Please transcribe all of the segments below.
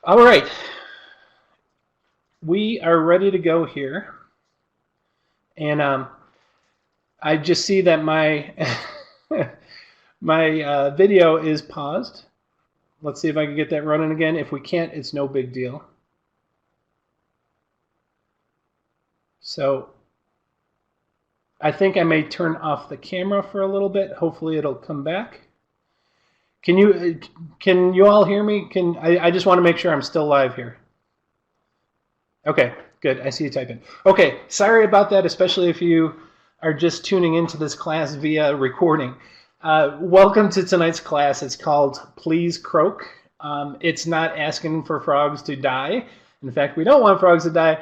All right, we are ready to go here, and I just see that my my video is paused. Let's see if I can get that running again. If we can't, it's no big deal. So I think I may turn off the camera for a little bit. Hopefully, it'll come back. Can you all hear me? I just want to make sure I'm still live here. Okay, good. I see you typing. Okay, sorry about that, especially if you are just tuning into this class via recording. Welcome to tonight's class. It's called Please Croak. It's not asking for frogs to die. In fact, we don't want frogs to die.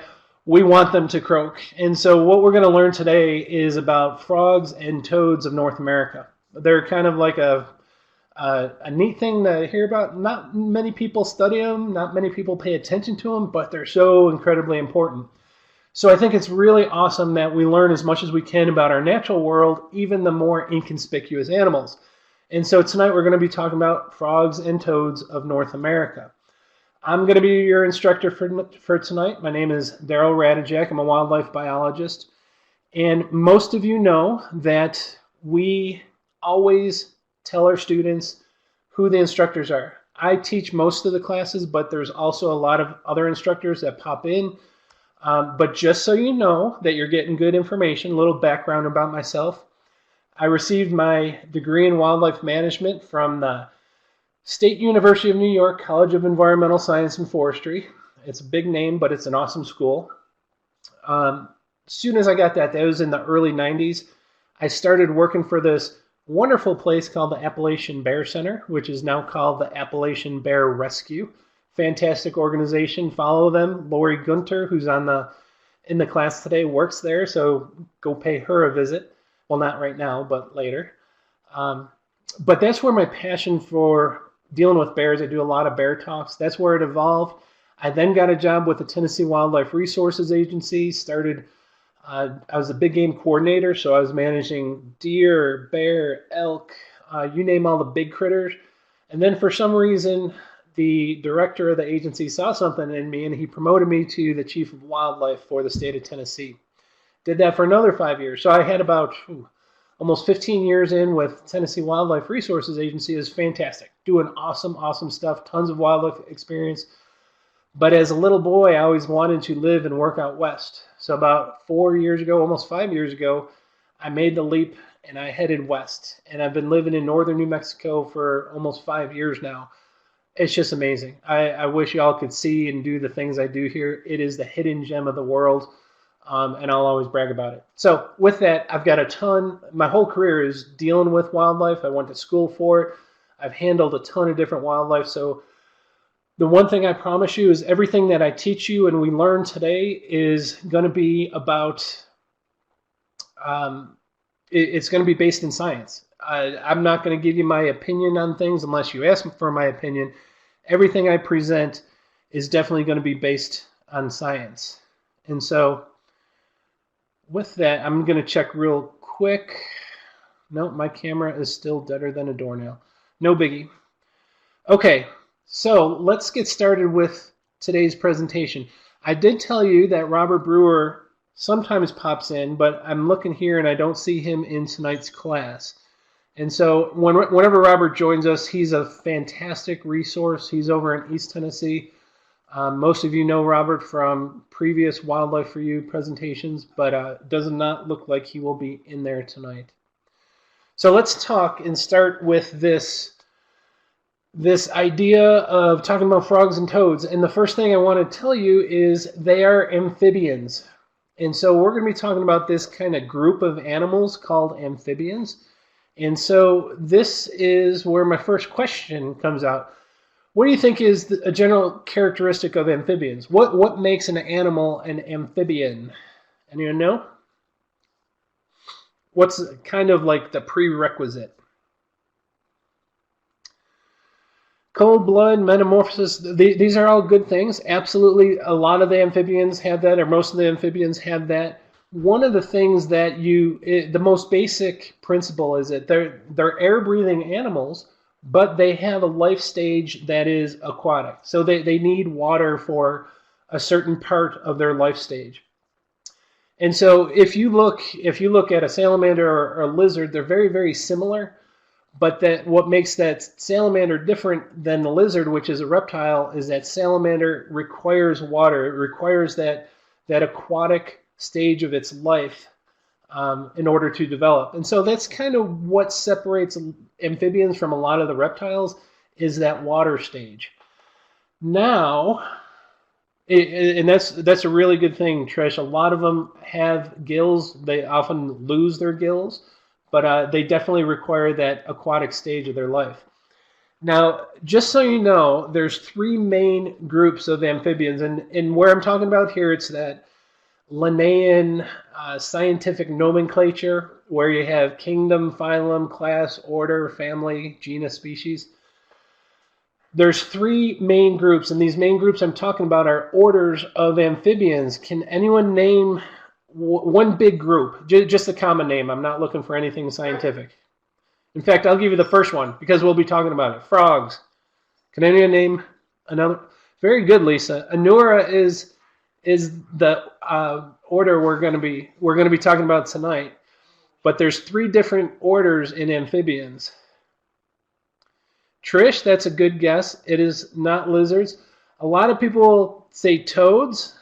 We want them to croak. And so what we're going to learn today is about frogs and toads of North America. They're kind of like a neat thing to hear about. Not many people study them, not many people pay attention to them, but they're so incredibly important. So I think it's really awesome that we learn as much as we can about our natural world, even the more inconspicuous animals. And so tonight we're going to be talking about frogs and toads of North America. I'm going to be your instructor for tonight. My name is Daryl Radijak. I'm a wildlife biologist. And most of you know that we always tell our students who the instructors are. I teach most of the classes, but there's also a lot of other instructors that pop in. But just so you know that you're getting good information, a little background about myself. I received my degree in wildlife management from the State University of New York College of Environmental Science and Forestry. It's a big name, but it's an awesome school. As soon as I got that was in the early 90s. I started working for this wonderful place called the Appalachian Bear Center, which is now called the Appalachian Bear Rescue. Fantastic organization. Follow them. Lori Gunter, who's in the class today, works there, so go pay her a visit. Well, not right now, but later. But that's where my passion for dealing with bears. I do a lot of bear talks. That's where it evolved. I then got a job with the Tennessee Wildlife Resources Agency. I was a big game coordinator, so I was managing deer, bear, elk, you name all the big critters. And then for some reason, the director of the agency saw something in me, and he promoted me to the chief of wildlife for the state of Tennessee. Did that for another 5 years. So I had about almost 15 years in with Tennessee Wildlife Resources Agency. It was fantastic. Doing awesome stuff, tons of wildlife experience. But as a little boy, I always wanted to live and work out west. So about 4 years ago, almost 5 years ago, I made the leap and I headed west. And I've been living in northern New Mexico for almost 5 years now. It's just amazing. I wish y'all could see and do the things I do here. It is the hidden gem of the world, and I'll always brag about it. So with that, I've got a ton. My whole career is dealing with wildlife. I went to school for it. I've handled a ton of different wildlife. So the one thing I promise you is everything that I teach you and we learn today is going to be about, it's going to be based in science. I'm not going to give you my opinion on things unless you ask for my opinion. Everything I present is definitely going to be based on science. And so with that, I'm going to check real quick. No, my camera is still deader than a doornail. No biggie. Okay. So let's get started with today's presentation. I did tell you that Robert Brewer sometimes pops in, but I'm looking here and I don't see him in tonight's class. And so whenever Robert joins us, he's a fantastic resource. He's over in East Tennessee. Most of you know Robert from previous Wildlife for You presentations, but it does not look like he will be in there tonight. So let's talk and start with this idea of talking about frogs and toads. And the first thing I want to tell you is they are amphibians. And so we're going to be talking about this kind of group of animals called amphibians. And so this is where my first question comes out. What do you think is a general characteristic of amphibians? What makes an animal an amphibian? Anyone know? What's kind of like the prerequisite? Cold blood, metamorphosis, these are all good things. Absolutely, a lot of the amphibians have that, or most of the amphibians have that. One of the things that the most basic principle is that they're air-breathing animals, but they have a life stage that is aquatic. So they need water for a certain part of their life stage. And so if you look at a salamander or a lizard, they're very, very similar. But that what makes that salamander different than the lizard, which is a reptile, is that salamander requires water. It requires that aquatic stage of its life in order to develop. And so that's kind of what separates amphibians from a lot of the reptiles, is that water stage. Now, and that's a really good thing, Trish. A lot of them have gills. They often lose their gills, but they definitely require that aquatic stage of their life. Now, just so you know, there's three main groups of amphibians, and where I'm talking about here, it's that Linnaean scientific nomenclature where you have kingdom, phylum, class, order, family, genus, species. There's three main groups, and these main groups I'm talking about are orders of amphibians. Can anyone name one big group? Just a common name. I'm not looking for anything scientific. In fact, I'll give you the first one because we'll be talking about it. Frogs. Can anyone name another? Very good, Lisa. Anura is the order we're going to be talking about tonight. But there's three different orders in amphibians. Trish, that's a good guess. It is not lizards. A lot of people say toads.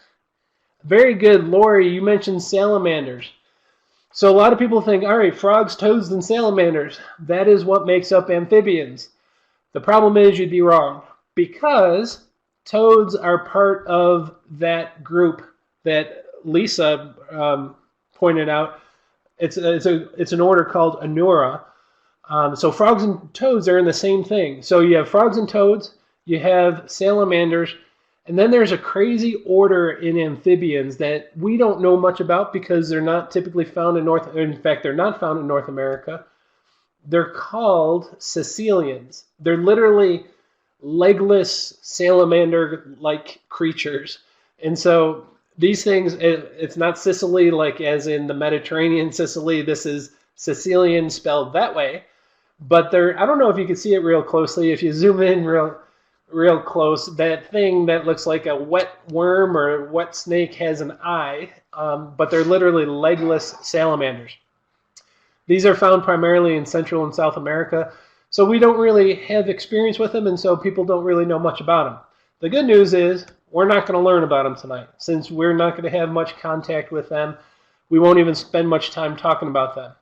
Very good, Lori. You mentioned salamanders. So a lot of people think, all right, frogs, toads, and salamanders. That is what makes up amphibians. The problem is you'd be wrong, because toads are part of that group that Lisa pointed out. It's an order called Anura. So frogs and toads are in the same thing. So you have frogs and toads, you have salamanders, and then there's a crazy order in amphibians that we don't know much about because they're not typically found in fact, they're not found in North America. They're called caecilians. They're literally legless salamander-like creatures. And so these things, it's not Sicily like as in the Mediterranean Sicily. This is caecilian spelled that way. But I don't know if you can see it real closely. If you zoom in real close, that thing that looks like a wet worm or a wet snake has an eye, but they're literally legless salamanders. These are found primarily in Central and South America, so we don't really have experience with them, and so people don't really know much about them. The good news is we're not going to learn about them tonight. Since we're not going to have much contact with them, we won't even spend much time talking about them.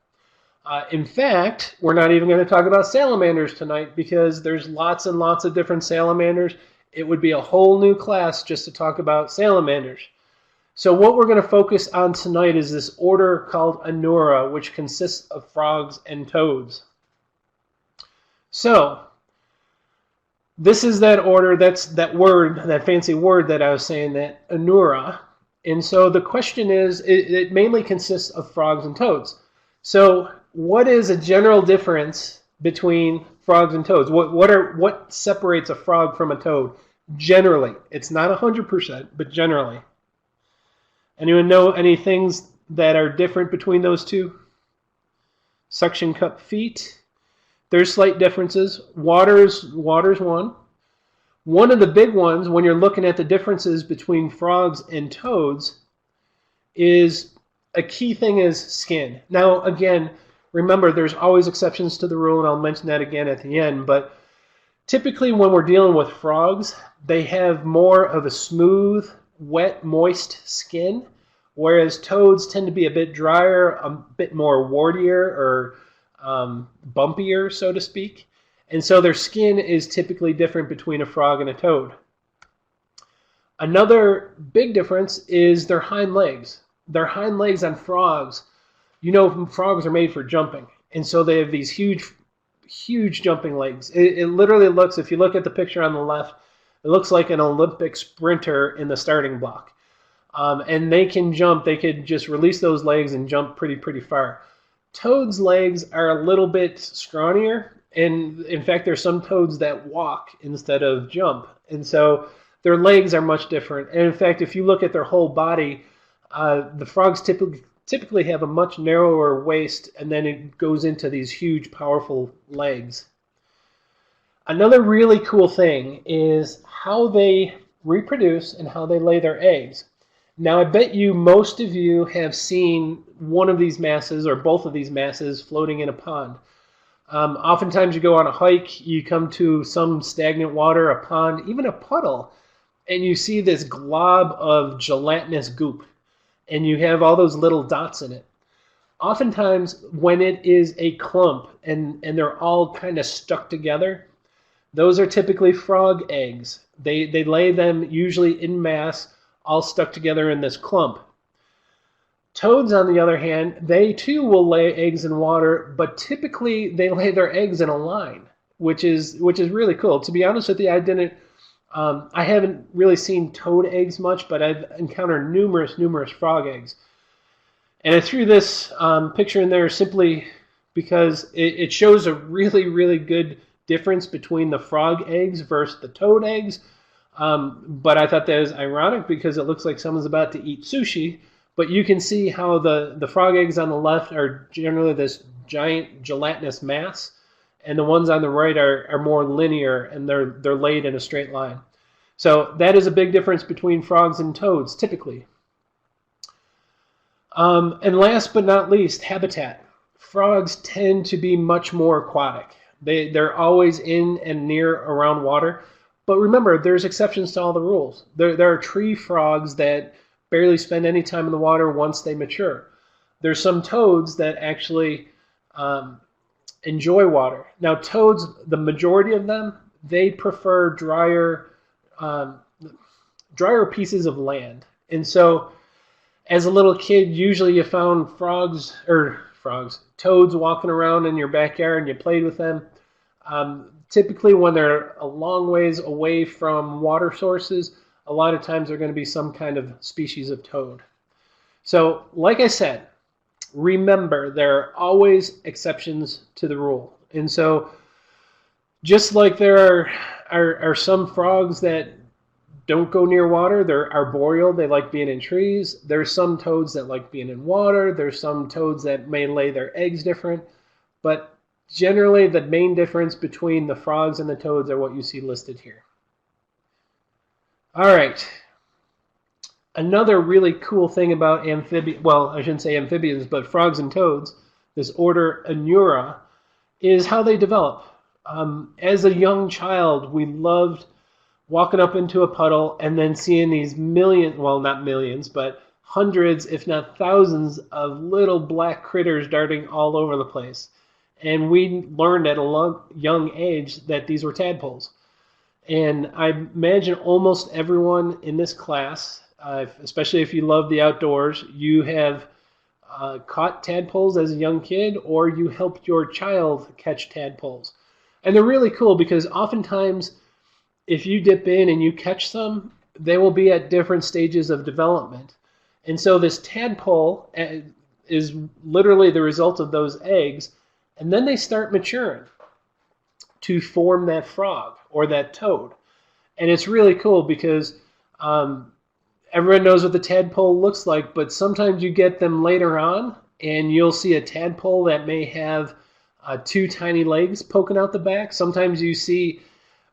In fact, we're not even going to talk about salamanders tonight because there's lots and lots of different salamanders. It would be a whole new class just to talk about salamanders. So what we're going to focus on tonight is this order called Anura, which consists of frogs and toads. So this is that order, that's that word, that fancy word that I was saying, that Anura. And so the question is, it mainly consists of frogs and toads. So what is a general difference between frogs and toads? What separates a frog from a toad? Generally, it's not 100%, but generally. Anyone know any things that are different between those two? Suction cup feet. There's slight differences. Water's one. One of the big ones when you're looking at the differences between frogs and toads is a key thing is skin. Now, again, remember, there's always exceptions to the rule, and I'll mention that again at the end, but typically when we're dealing with frogs, they have more of a smooth, wet, moist skin, whereas toads tend to be a bit drier, a bit more wartier or bumpier, so to speak. And so their skin is typically different between a frog and a toad. Another big difference is their hind legs. Their hind legs on frogs, you know, frogs are made for jumping. And so they have these huge jumping legs. It literally looks, if you look at the picture on the left, it looks like an Olympic sprinter in the starting block. And they can jump. They could just release those legs and jump pretty far. Toads' legs are a little bit scrawnier. And in fact, there's some toads that walk instead of jump. And so their legs are much different. And in fact, if you look at their whole body, the frogs typically have a much narrower waist, and then it goes into these huge, powerful legs. Another really cool thing is how they reproduce and how they lay their eggs. Now, I bet you most of you have seen one of these masses or both of these masses floating in a pond. Oftentimes you go on a hike, you come to some stagnant water, a pond, even a puddle, and you see this glob of gelatinous goop, and you have all those little dots in it. Oftentimes, when it is a clump and they're all kind of stuck together, those are typically frog eggs. They lay them usually in mass, all stuck together in this clump. Toads, on the other hand, they too will lay eggs in water, but typically they lay their eggs in a line, which is really cool. To be honest with you, I haven't really seen toad eggs much, but I've encountered numerous frog eggs. And I threw this picture in there simply because it shows a really good difference between the frog eggs versus the toad eggs. But I thought that was ironic because it looks like someone's about to eat sushi. But you can see how the frog eggs on the left are generally this giant gelatinous mass, and the ones on the right are more linear, and they're laid in a straight line. So that is a big difference between frogs and toads, typically. And last but not least, habitat. Frogs tend to be much more aquatic. They're always in and near around water. But remember, there's exceptions to all the rules. There are tree frogs that barely spend any time in the water once they mature. There's some toads that actually enjoy water. Now, toads, the majority of them, they prefer drier pieces of land. And so, as a little kid, usually you found toads walking around in your backyard and you played with them. Typically, when they're a long ways away from water sources, a lot of times they're going to be some kind of species of toad. So, like I said, remember there are always exceptions to the rule. And so, just like there are some frogs that don't go near water, they're arboreal, they like being in trees. There's some toads that like being in water. There's some toads that may lay their eggs different. But generally, the main difference between the frogs and the toads are what you see listed here. All right. Another really cool thing about I shouldn't say amphibians, but frogs and toads, this order Anura, is how they develop. As a young child, we loved walking up into a puddle and then seeing these not millions, but hundreds, if not thousands, of little black critters darting all over the place. And we learned at a young age that these were tadpoles. And I imagine almost everyone in this class, especially if you love the outdoors, you have caught tadpoles as a young kid, or you helped your child catch tadpoles. And they're really cool because oftentimes, if you dip in and you catch some, they will be at different stages of development. And so this tadpole is literally the result of those eggs, and then they start maturing to form that frog or that toad. And it's really cool because everyone knows what the tadpole looks like, but sometimes you get them later on and you'll see a tadpole that may have two tiny legs poking out the back. Sometimes you see,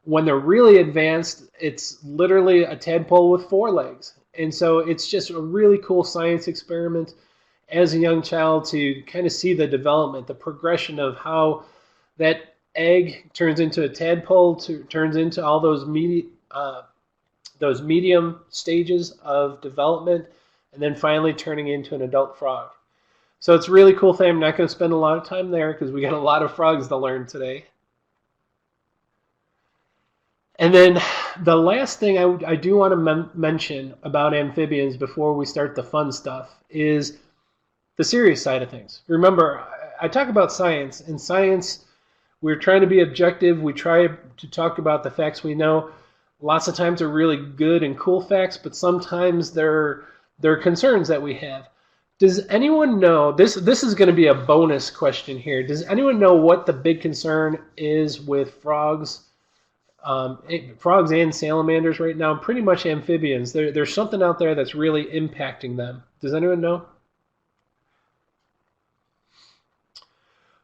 when they're really advanced, it's literally a tadpole with four legs. And so it's just a really cool science experiment as a young child to kind of see the development, the progression of how that egg turns into a tadpole, turns into all those medium stages of development, and then finally turning into an adult frog. So it's a really cool thing. I'm not going to spend a lot of time there because we got a lot of frogs to learn today. And then the last thing I do want to mention about amphibians before we start the fun stuff is the serious side of things. Remember, I talk about science. In science, we're trying to be objective. We try to talk about the facts we know. Lots of times they're really good and cool facts, but sometimes they're concerns that we have. Does anyone know, this is going to be a bonus question here. Does anyone know what the big concern is with frogs and salamanders right now? Pretty much amphibians. There's something out there that's really impacting them. Does anyone know?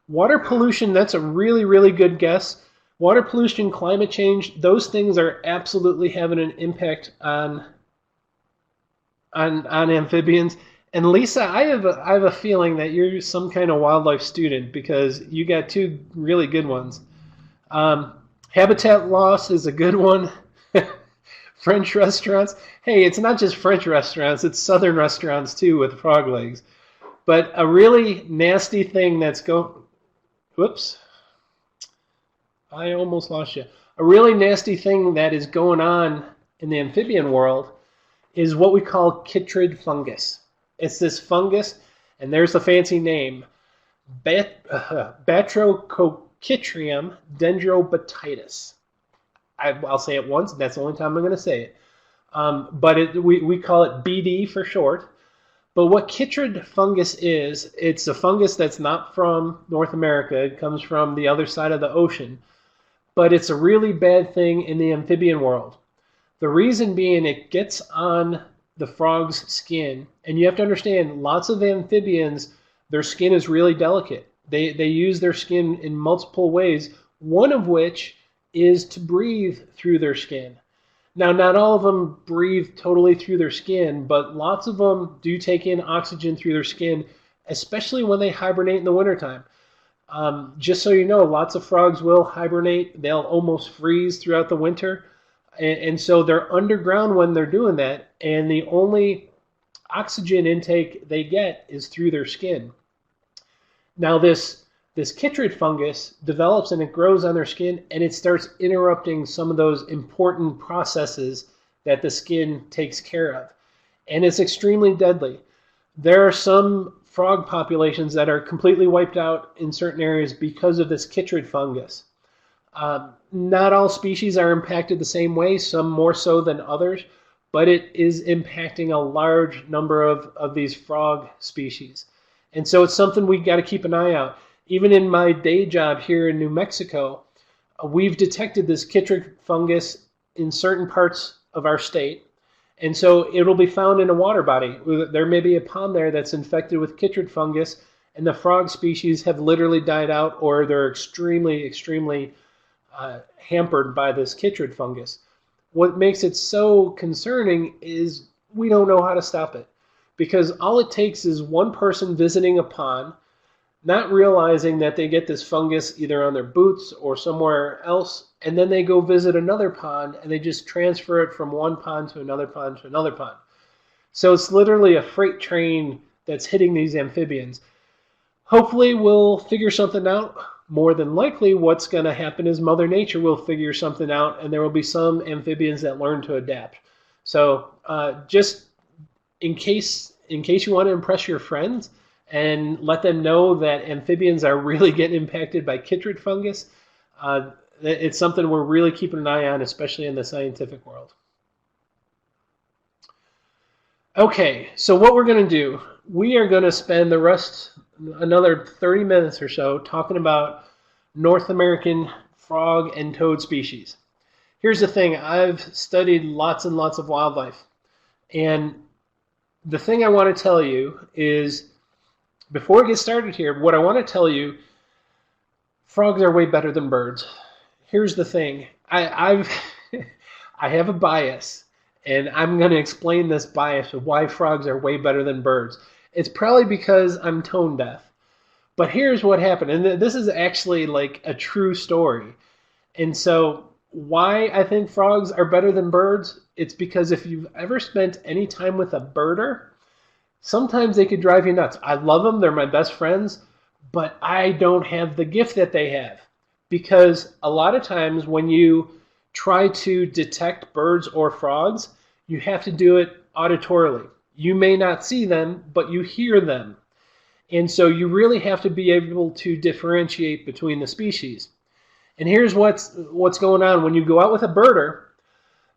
Water pollution, that's a really good guess. Water pollution, climate change, those things are absolutely having an impact on amphibians. And Lisa, I have a feeling that you're some kind of wildlife student because you got two really good ones. Habitat loss is a good one. French restaurants. Hey, it's not just French restaurants, it's Southern restaurants too with frog legs. But a really nasty thing that's whoops, I almost lost you. A really nasty thing that is going on in the amphibian world is what we call chytrid fungus. It's this fungus, and there's the fancy name, Batrachochytrium dendrobatitis. I'll say it once. That's the only time I'm going to say it. But we call it BD for short. But what chytrid fungus is, it's a fungus that's not from North America. It comes from the other side of the ocean. But it's a really bad thing in the amphibian world. The reason being it gets on the frog's skin. And you have to understand, lots of amphibians, their skin is really delicate. They use their skin in multiple ways, one of which is to breathe through their skin. Now, not all of them breathe totally through their skin, but lots of them do take in oxygen through their skin, especially when they hibernate in the wintertime. Just so you know, lots of frogs will hibernate. They'll almost freeze throughout the winter. And so they're underground when they're doing that, and the only oxygen intake they get is through their skin. Now, this chytrid fungus develops and it grows on their skin, and it starts interrupting some of those important processes that the skin takes care of. And it's extremely deadly. There are some frog populations that are completely wiped out in certain areas because of this chytrid fungus. Not all species are impacted the same way, some more so than others, but it is impacting a large number of these frog species. And so it's something we got to keep an eye out. Even in my day job here in New Mexico, we've detected this chytrid fungus in certain parts of our state. And so it'll be found in a water body. There may be a pond there that's infected with chytrid fungus, and the frog species have literally died out, or they're extremely, extremely hampered by this chytrid fungus. What makes it so concerning is we don't know how to stop it, because all it takes is one person visiting a pond, not realizing that they get this fungus either on their boots or somewhere else, and then they go visit another pond and they just transfer it from one pond to another pond to another pond. So it's literally a freight train that's hitting these amphibians. Hopefully we'll figure something out. More than likely what's going to happen is Mother Nature will figure something out, and there will be some amphibians that learn to adapt. So just in case you want to impress your friends and let them know that amphibians are really getting impacted by chytrid fungus, it's something we're really keeping an eye on, especially in the scientific world. Okay, so what we're going to do, we are going to spend the rest, another 30 minutes or so, talking about North American frog and toad species. Here's the thing, I've studied lots and lots of wildlife, and the thing I want to tell you is, before we get started here, what I want to tell you, frogs are way better than birds. Here's the thing, I have a bias, and I'm going to explain this bias of why frogs are way better than birds. It's probably because I'm tone deaf. But here's what happened, and this is actually like a true story. And so why I think frogs are better than birds, it's because if you've ever spent any time with a birder, sometimes they could drive you nuts. I love them, they're my best friends, but I don't have the gift that they have. Because a lot of times when you try to detect birds or frogs, you have to do it auditorily. You may not see them, but you hear them. And so you really have to be able to differentiate between the species. And here's what's going on. When you go out with a birder,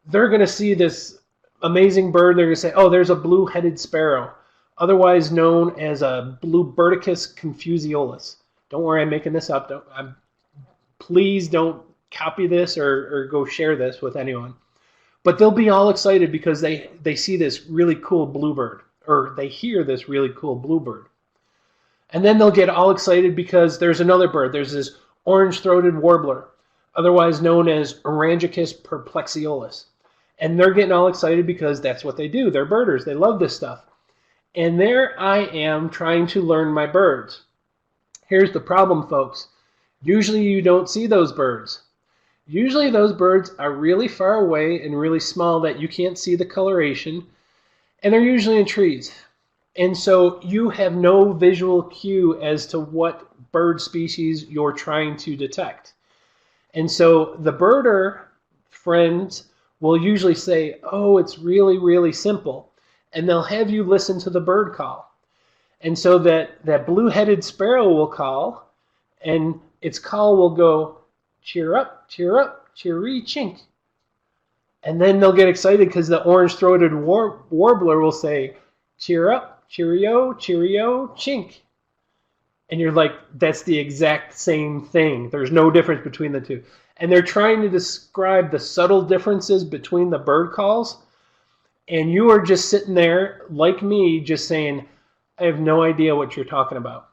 they're going to see this amazing bird. They're going to say, oh, there's a blue-headed sparrow, otherwise known as a Bluebirdicus confusiolis. Don't worry, I'm making this up. Please don't copy this or go share this with anyone. But they'll be all excited because they see this really cool bluebird, or they hear this really cool bluebird. And then they'll get all excited because there's another bird. There's this orange-throated warbler. otherwise known as Orangicus perplexiolus. And they're getting all excited because that's what they do. They're birders. They love this stuff. And there I am trying to learn my birds. Here's the problem, folks. Usually you don't see those birds. Usually those birds are really far away and really small that you can't see the coloration, and they're usually in trees. And so you have no visual cue as to what bird species you're trying to detect. And so the birder friends will usually say, oh, it's really, really simple. And they'll have you listen to the bird call. And so that blue-headed sparrow will call, and its call will go, cheer up, cheery chink. And then they'll get excited because the orange-throated warbler will say, cheer up, cheerio, cheerio, chink. And you're like, that's the exact same thing. There's no difference between the two. And they're trying to describe the subtle differences between the bird calls. And you are just sitting there, like me, just saying, I have no idea what you're talking about.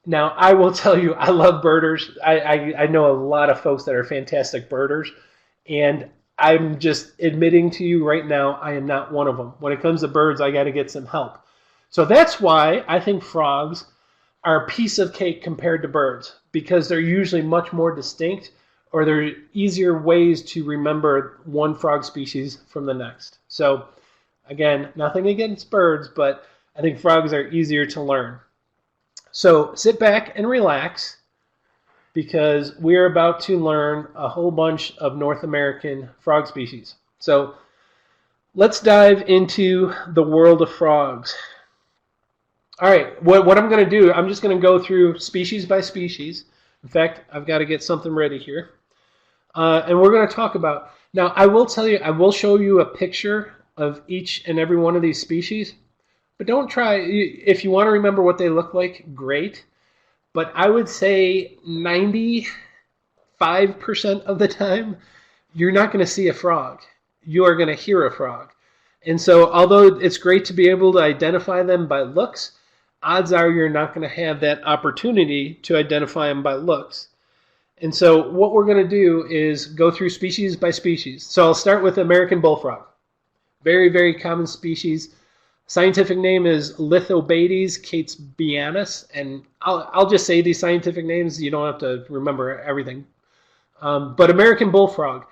Now, I will tell you, I love birders. I know a lot of folks that are fantastic birders. And I'm just admitting to you right now, I am not one of them. When it comes to birds, I got to get some help. So that's why I think frogs are a piece of cake compared to birds, because they're usually much more distinct, or there are easier ways to remember one frog species from the next. So again, nothing against birds, but I think frogs are easier to learn. So sit back and relax, because we're about to learn a whole bunch of North American frog species. So let's dive into the world of frogs. All right, what I'm going to do, I'm just going to go through species by species. In fact, I've got to get something ready here. And we're going to talk about, now I will tell you, I will show you a picture of each and every one of these species, but don't try, if you want to remember what they look like, great. But I would say 95% of the time, you're not going to see a frog. You are going to hear a frog. And so although it's great to be able to identify them by looks, odds are you're not going to have that opportunity to identify them by looks. And so what we're going to do is go through species by species. So I'll start with American bullfrog. Very, very common species. Scientific name is Lithobates catesbianus. And I'll just say these scientific names. You don't have to remember everything. But American bullfrog.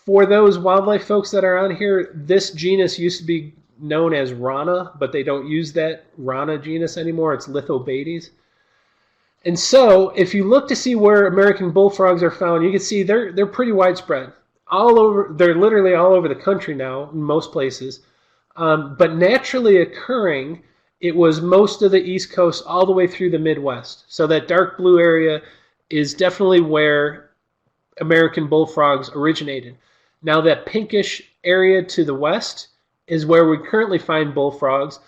For those wildlife folks that are on here, this genus used to be known as Rana, but they don't use that Rana genus anymore. It's Lithobates. And so if you look to see where American bullfrogs are found, you can see they're pretty widespread. All over, they're literally all over the country now in most places. But naturally occurring, it was most of the East Coast all the way through the Midwest. So that dark blue area is definitely where American bullfrogs originated. Now that pinkish area to the west is where we currently find bullfrogs.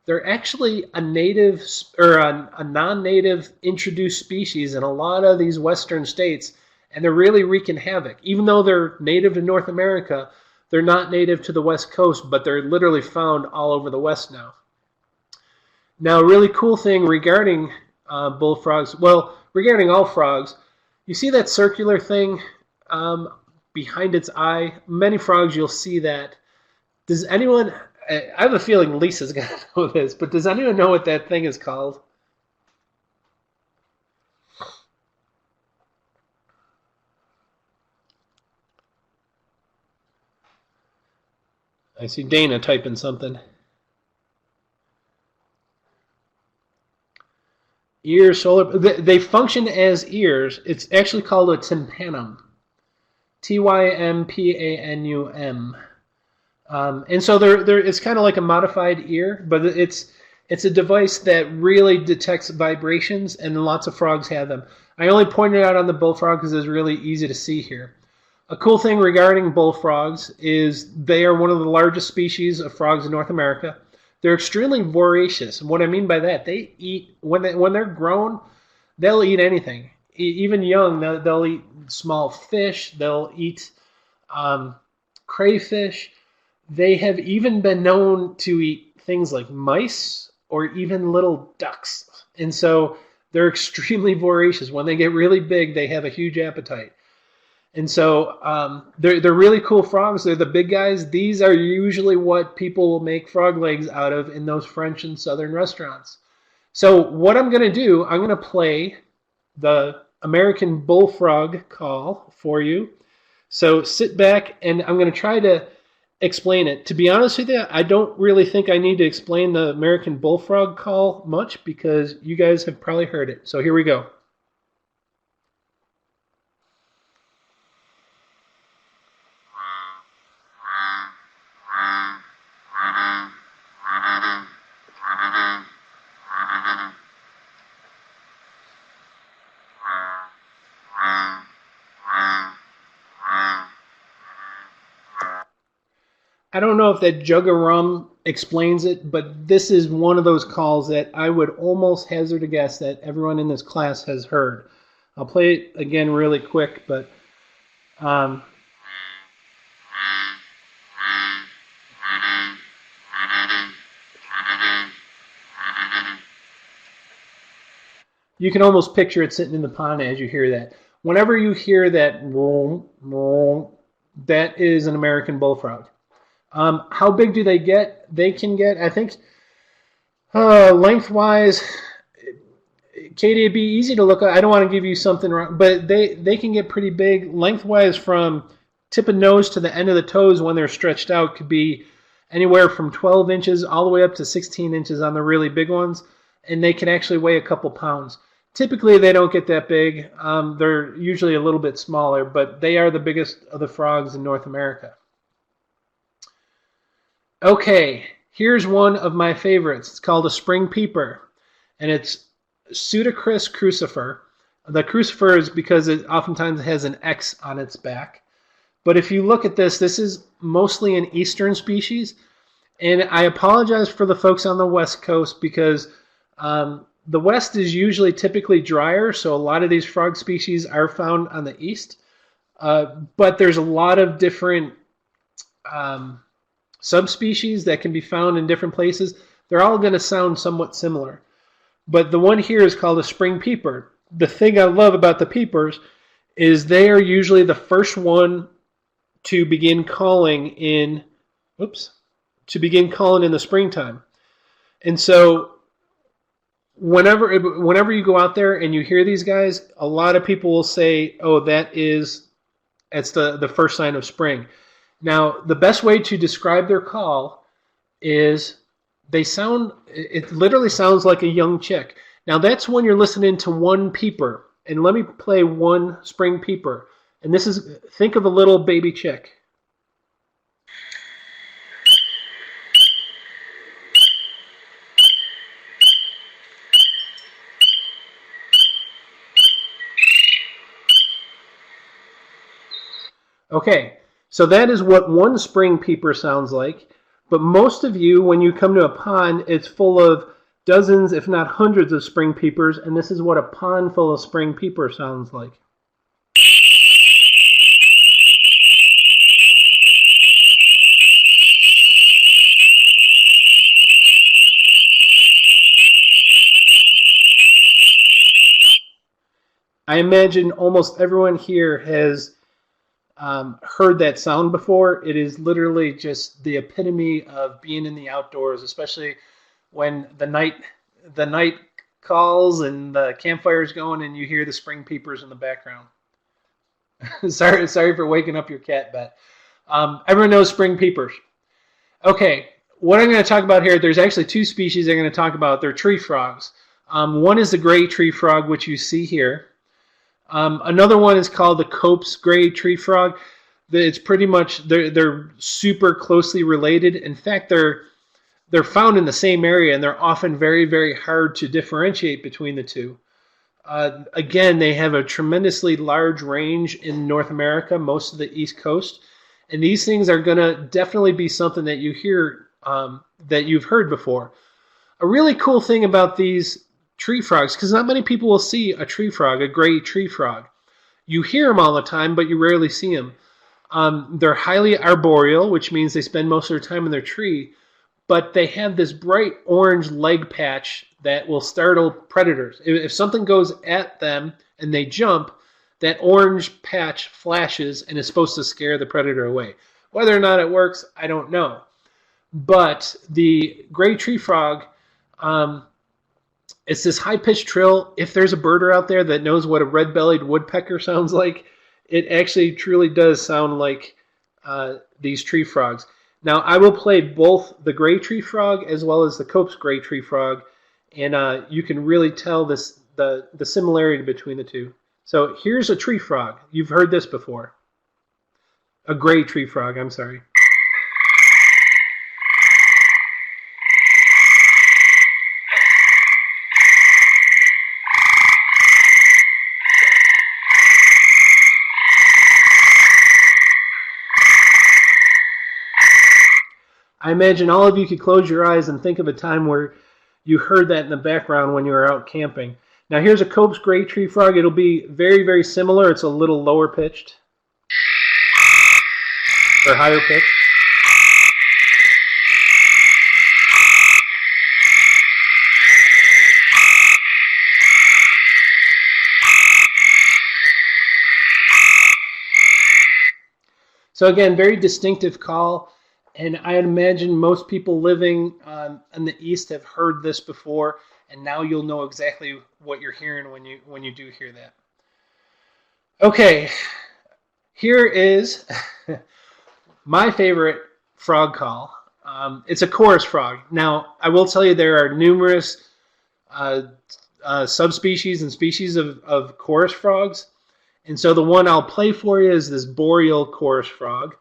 They're actually a native or a non-native introduced species in a lot of these western states, and they're really wreaking havoc. Even though they're native to North America, they're not native to the West Coast, but they're literally found all over the West now. Now, a really cool thing regarding bullfrogs, well, regarding all frogs, you see that circular thing behind its eye? Many frogs, you'll see that. Does anyone, I have a feeling Lisa's going to know this, but does anyone know what that thing is called? I see Dana typing something. Ears, solar, they function as ears. It's actually called a tympanum. Tympanum. And so it's kind of like a modified ear, but it's a device that really detects vibrations, and lots of frogs have them. I only pointed out on the bullfrog because it's really easy to see here. A cool thing regarding bullfrogs is they are one of the largest species of frogs in North America. They're extremely voracious. And what I mean by that, they eat, when they're grown, they'll eat anything. Even young, they'll eat small fish. They'll eat crayfish. They have even been known to eat things like mice or even little ducks. And so they're extremely voracious. When they get really big, they have a huge appetite. And so they're really cool frogs. They're the big guys. These are usually what people will make frog legs out of in those French and Southern restaurants. So what I'm going to do, I'm going to play the American bullfrog call for you. So sit back, and I'm going to try to explain it. To be honest with you, I don't really think I need to explain the American bullfrog call much because you guys have probably heard it. So here we go. I don't know if that jug of rum explains it, but this is one of those calls that I would almost hazard a guess that everyone in this class has heard. I'll play it again really quick, but um, you can almost picture it sitting in the pond as you hear that. Whenever you hear that, that is an American bullfrog. How big do they get? They can get, I think, lengthwise, Katie, it'd be easy to look at. I don't want to give you something wrong, but they can get pretty big. Lengthwise from tip of nose to the end of the toes when they're stretched out could be anywhere from 12 inches all the way up to 16 inches on the really big ones, and they can actually weigh a couple pounds. Typically, they don't get that big. They're usually a little bit smaller, but they are the biggest of the frogs in North America. Okay, here's one of my favorites. It's called a spring peeper, and it's Pseudacris crucifer. The crucifer is because it oftentimes has an X on its back. But if you look at this, this is mostly an eastern species, and I apologize for the folks on the West Coast because the West is usually typically drier, so a lot of these frog species are found on the East. But there's a lot of different subspecies that can be found in different places. They're all going to sound somewhat similar. But the one here is called a spring peeper. The thing I love about the peepers is they are usually the first one to begin calling in, in the springtime. And so whenever you go out there and you hear these guys, a lot of people will say, oh, it's the first sign of spring. Now, the best way to describe their call is it literally sounds like a young chick. Now, that's when you're listening to one peeper. And let me play one spring peeper. And think of a little baby chick. Okay, so that is what one spring peeper sounds like. But most of you, when you come to a pond, it's full of dozens, if not hundreds of spring peepers, and this is what a pond full of spring peepers sounds like. I imagine almost everyone here has heard that sound before. It is literally just the epitome of being in the outdoors, especially when the night calls and the campfire's going and you hear the spring peepers in the background. sorry for waking up your cat, but everyone knows spring peepers. Okay, what I'm going to talk about here, there's actually two species I'm going to talk about. They're tree frogs. One is the gray tree frog, which you see here. Another one is called the Cope's gray tree frog. It's pretty much, they're super closely related. In fact, they're found in the same area, and they're often very, very hard to differentiate between the two. Again, they have a tremendously large range in North America, most of the East Coast. And these things are going to definitely be something that you hear, that you've heard before. A really cool thing about these tree frogs, because not many people will see a tree frog, a gray tree frog. You hear them all the time, but you rarely see them. They're highly arboreal, which means they spend most of their time in their tree, but they have this bright orange leg patch that will startle predators. If something goes at them and they jump, that orange patch flashes and is supposed to scare the predator away. Whether or not it works, I don't know. But the gray tree frog, it's this high-pitched trill. If there's a birder out there that knows what a red-bellied woodpecker sounds like, it actually truly does sound like these tree frogs. Now, I will play both the gray tree frog as well as the Cope's gray tree frog, and you can really tell the similarity between the two. So here's a tree frog. You've heard this before. A gray tree frog, I'm sorry. I imagine all of you could close your eyes and think of a time where you heard that in the background when you were out camping. Now here's a Cope's gray tree frog. It'll be very, very similar. It's a little lower pitched or higher pitched. So again, very distinctive call. And I imagine most people living in the East have heard this before, and now you'll know exactly what you're hearing when you do hear that. Okay, here is my favorite frog call. It's a chorus frog. Now, I will tell you there are numerous subspecies and species of chorus frogs, and so the one I'll play for you is this boreal chorus frog.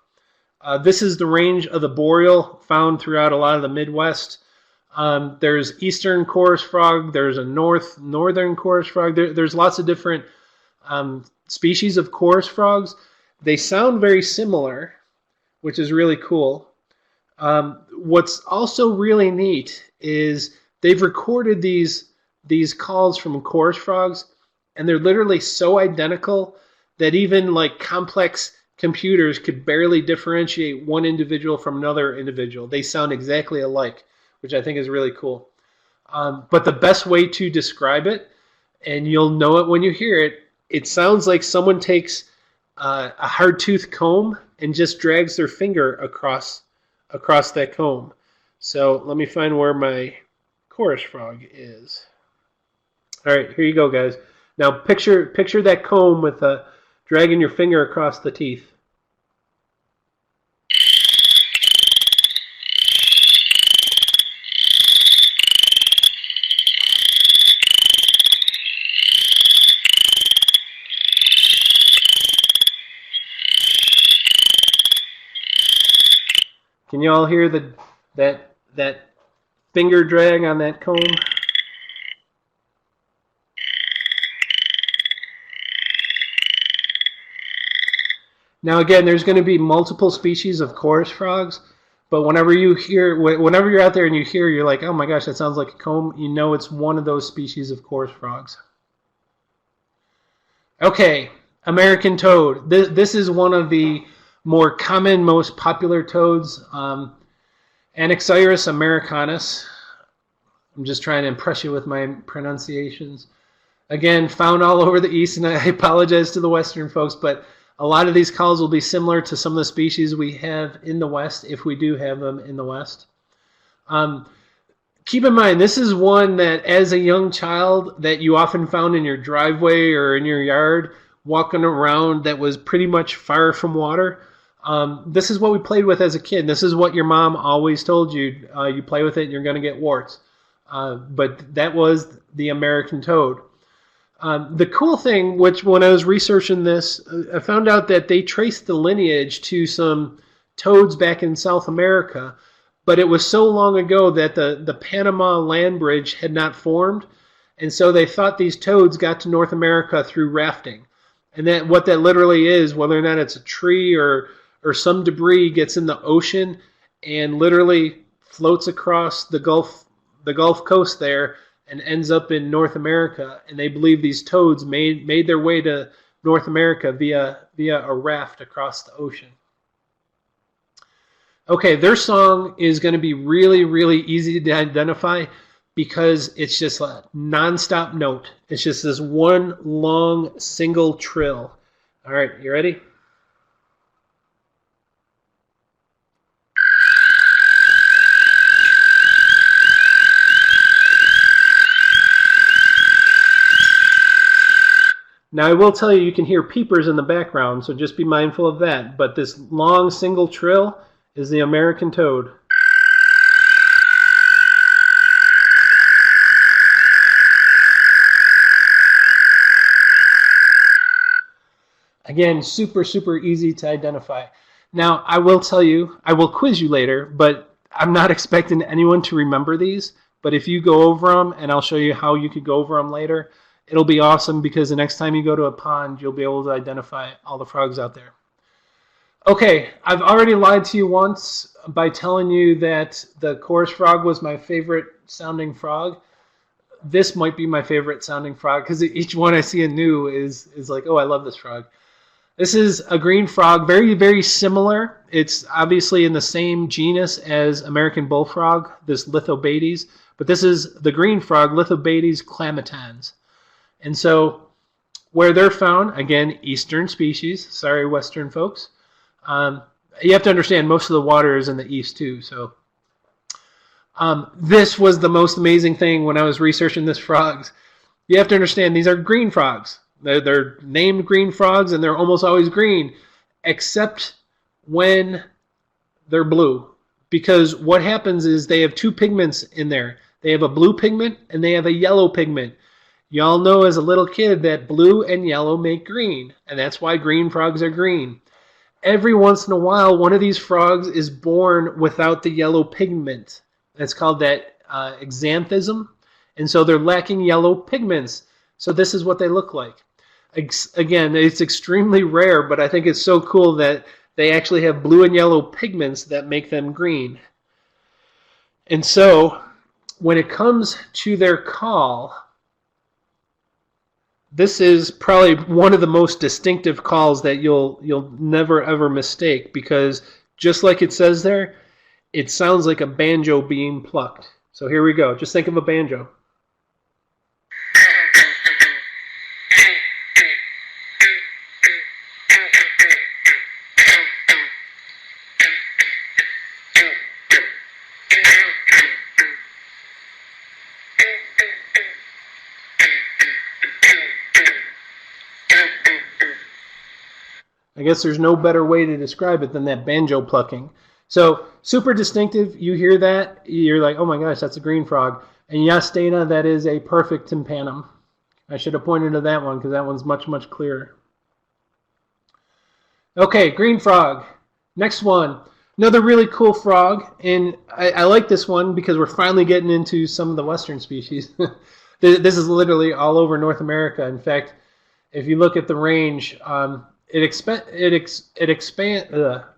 This is the range of the boreal found throughout a lot of the Midwest. There's eastern chorus frog. There's a northern chorus frog. There's lots of different species of chorus frogs. They sound very similar, which is really cool. What's also really neat is they've recorded these calls from chorus frogs, and they're literally so identical that even like complex computers could barely differentiate one individual from another individual. They sound exactly alike, which I think is really cool. But the best way to describe it, and you'll know it when you hear it, it sounds like someone takes a hard tooth comb and just drags their finger across that comb. So let me find where my chorus frog is. All right, here you go, guys. Now picture that comb with dragging your finger across the teeth. Can you all hear that finger drag on that comb? Now again, there's going to be multiple species of chorus frogs, but whenever you're out there and you hear, you're like, oh my gosh, that sounds like a comb, you know it's one of those species of chorus frogs. Okay, American toad. This is one of the more common, most popular toads, Anaxyrus americanus. I'm just trying to impress you with my pronunciations. Again, found all over the East, and I apologize to the Western folks, but a lot of these calls will be similar to some of the species we have in the West, if we do have them in the West. Keep in mind, this is one that as a young child that you often found in your driveway or in your yard, walking around, that was pretty much far from water. This is what we played with as a kid. This is what your mom always told you. You play with it and you're going to get warts. But that was the American toad. The cool thing, which when I was researching this, I found out that they traced the lineage to some toads back in South America, but it was so long ago that the Panama land bridge had not formed, and so they thought these toads got to North America through rafting. And that what that literally is, whether or not it's a tree or some debris gets in the ocean and literally floats across the Gulf Coast there and ends up in North America. And they believe these toads made their way to North America via a raft across the ocean. Okay, their song is going to be really, really easy to identify because it's just a nonstop note. It's just this one long single trill. All right, you ready? Now, I will tell you, you can hear peepers in the background, so just be mindful of that. But this long single trill is the American toad. Again, super, super easy to identify. Now, I will tell you, I will quiz you later, but I'm not expecting anyone to remember these. But if you go over them, and I'll show you how you could go over them later, it'll be awesome because the next time you go to a pond, you'll be able to identify all the frogs out there. Okay, I've already lied to you once by telling you that the chorus frog was my favorite sounding frog. This might be my favorite sounding frog because each one I see anew is like, oh, I love this frog. This is a green frog, very, very similar. It's obviously in the same genus as American bullfrog, this Lithobates, but this is the green frog, Lithobates clamitans. And so where they're found, again, eastern species. Sorry, western folks. You have to understand most of the water is in the east too. So this was the most amazing thing when I was researching this frogs. You have to understand these are green frogs. They're named green frogs, and they're almost always green, except when they're blue. Because what happens is they have two pigments in there. They have a blue pigment and they have a yellow pigment. Y'all know as a little kid that blue and yellow make green, and that's why green frogs are green. Every once in a while, one of these frogs is born without the yellow pigment. That's called that exanthism, and so they're lacking yellow pigments. So this is what they look like. Again, it's extremely rare, but I think it's so cool that they actually have blue and yellow pigments that make them green. And so when it comes to their call, this is probably one of the most distinctive calls that you'll never ever mistake, because just like it says there, it sounds like a banjo being plucked. So here we go. Just think of a banjo. I guess there's no better way to describe it than that banjo plucking. So super distinctive. You hear that, you're like, oh my gosh, that's a green frog. And yes, Dana, that is a perfect tympanum. I should have pointed to that one because that one's much, much clearer. Okay, green frog. Next one. Another really cool frog. And I like this one because we're finally getting into some of the western species. This is literally all over North America. In fact, if you look at the range, it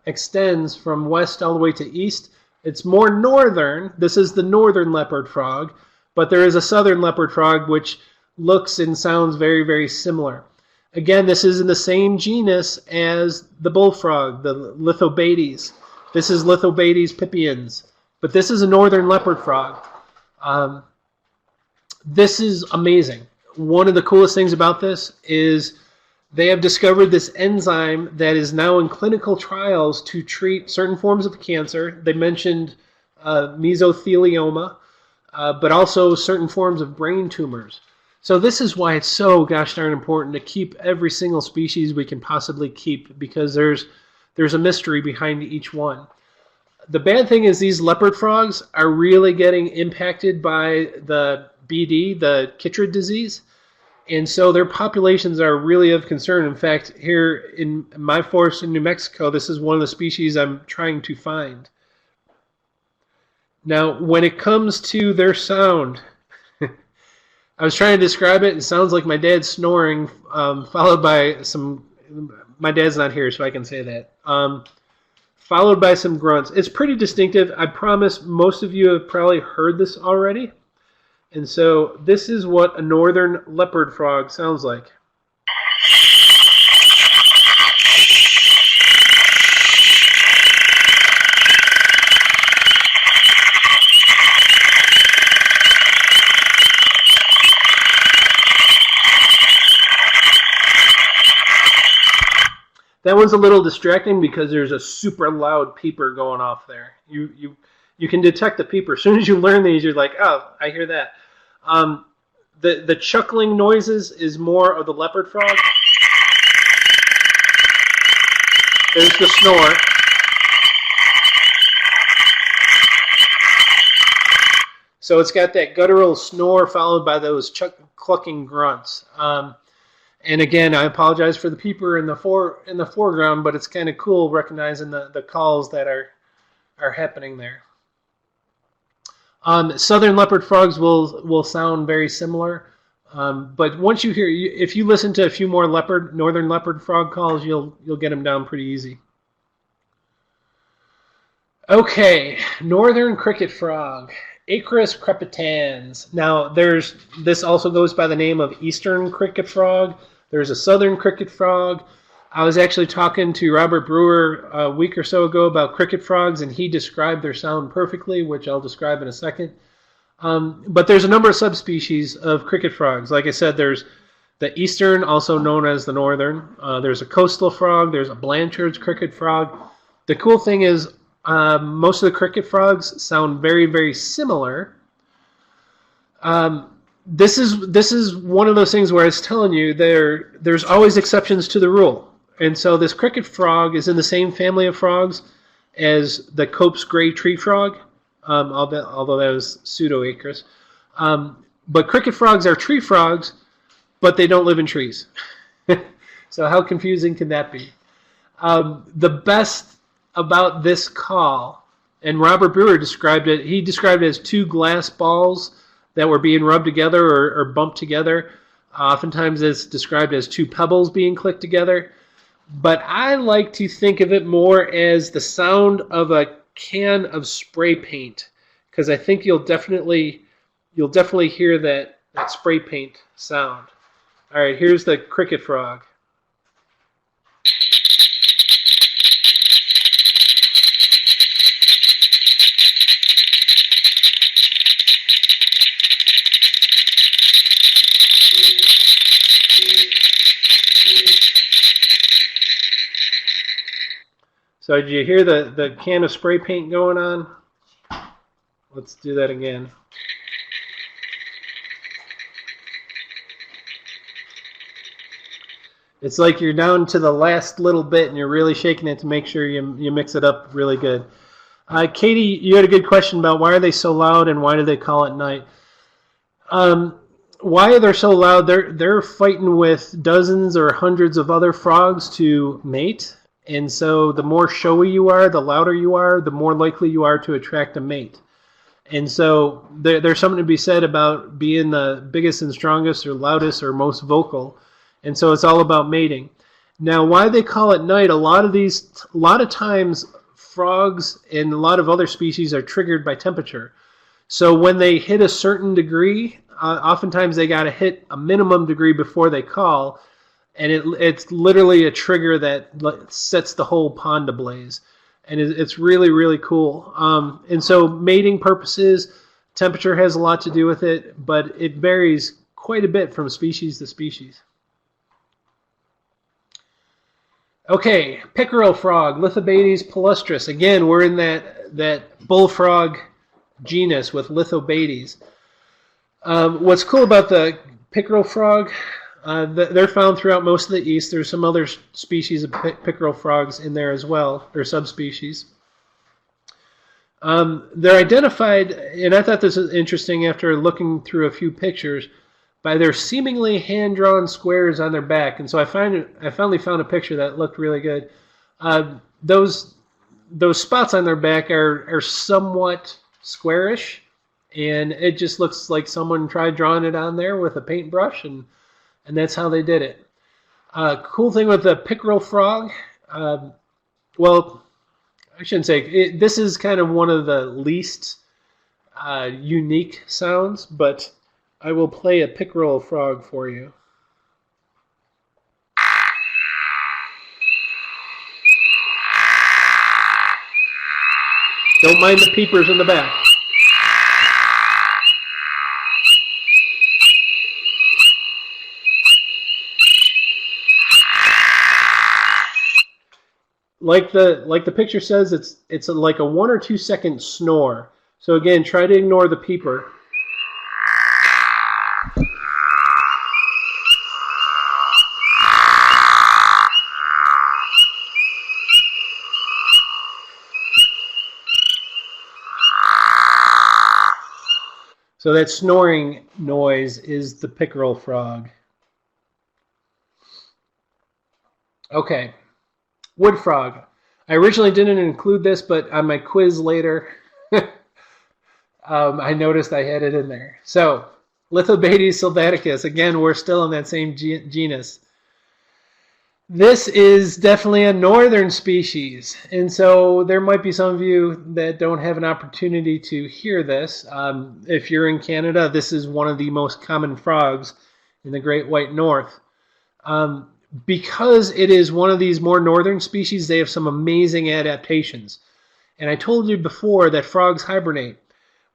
extends from west all the way to east. It's more northern. This is the northern leopard frog, but there is a southern leopard frog which looks and sounds very, very similar. Again, this is in the same genus as the bullfrog, the Lithobates. This is Lithobates pipiens, but this is a northern leopard frog. This is amazing. One of the coolest things about this is they have discovered this enzyme that is now in clinical trials to treat certain forms of cancer. They mentioned mesothelioma, but also certain forms of brain tumors. So this is why it's so gosh darn important to keep every single species we can possibly keep, because there's a mystery behind each one. The bad thing is these leopard frogs are really getting impacted by the BD, the chytrid disease. And so their populations are really of concern. In fact, here in my forest in New Mexico, this is one of the species I'm trying to find. Now, when it comes to their sound, I was trying to describe it. It sounds like my dad snoring, followed by some... My dad's not here, so I can say that. Followed by some grunts. It's pretty distinctive. I promise most of you have probably heard this already. And so this is what a northern leopard frog sounds like. That one's a little distracting because there's a super loud peeper going off there. You can detect the peeper. As soon as you learn these, you're like, oh, I hear that. The chuckling noises is more of the leopard frog. There's the snore. So it's got that guttural snore followed by those clucking grunts. And again, I apologize for the peeper in the foreground, but it's kind of cool recognizing the calls that are happening there. Southern leopard frogs will sound very similar, but once you hear, if you listen to a few more northern leopard frog calls, you'll get them down pretty easy. Okay, northern cricket frog, Acorus crepitans. Now, this also goes by the name of eastern cricket frog. There's a southern cricket frog. I was actually talking to Robert Brewer a week or so ago about cricket frogs, and he described their sound perfectly, which I'll describe in a second. But there's a number of subspecies of cricket frogs. Like I said, there's the eastern, also known as the northern. There's a coastal frog. There's a Blanchard's cricket frog. The cool thing is most of the cricket frogs sound very, very similar. This is one of those things where I was telling you there's always exceptions to the rule. And so this cricket frog is in the same family of frogs as the Cope's gray tree frog, although that was pseudo-Acorus. But cricket frogs are tree frogs, but they don't live in trees. So how confusing can that be? The best about this call, and Robert Brewer described it, he described it as two glass balls that were being rubbed together or bumped together. Oftentimes it's described as two pebbles being clicked together. But I like to think of it more as the sound of a can of spray paint, because I think you'll definitely hear that spray paint sound. All right, here's the cricket frog. So did you hear the can of spray paint going on? Let's do that again. It's like you're down to the last little bit and you're really shaking it to make sure you mix it up really good. Katie, you had a good question about why are they so loud and why do they call at night? Why they're so loud, they're fighting with dozens or hundreds of other frogs to mate. And so the more showy you are, the louder you are, the more likely you are to attract a mate. And so there's something to be said about being the biggest and strongest or loudest or most vocal. And so it's all about mating. Now, why they call it night, a lot of times frogs and a lot of other species are triggered by temperature. So when they hit a certain degree, oftentimes they got to hit a minimum degree before they call. And it's literally a trigger that sets the whole pond ablaze. And it's really, really cool. And so mating purposes, temperature has a lot to do with it, but it varies quite a bit from species to species. Okay, pickerel frog, Lithobates palustris. Again, we're in that bullfrog genus with Lithobates. What's cool about the pickerel frog, they're found throughout most of the east. There's some other species of pickerel frogs in there as well, or subspecies. They're identified, and I thought this was interesting after looking through a few pictures, by their seemingly hand-drawn squares on their back. And so I finally found a picture that looked really good. Those spots on their back are somewhat squarish, and it just looks like someone tried drawing it on there with a paintbrush, and that's how they did it. Cool thing with the pickerel frog, well, I shouldn't say, this is kind of one of the least unique sounds, but I will play a pickerel frog for you. Don't mind the peepers in the back. like the picture says, it's like a 1 or 2 second snore. So again, try to ignore the peeper. So that snoring noise is the pickerel frog. Okay, wood frog. I originally didn't include this, but on my quiz later, I noticed I had it in there. So, Lithobates sylvaticus. Again, we're still in that same genus. This is definitely a northern species, and so there might be some of you that don't have an opportunity to hear this. If you're in Canada, this is one of the most common frogs in the Great White North. Because it is one of these more northern species, they have some amazing adaptations. And I told you before that frogs hibernate.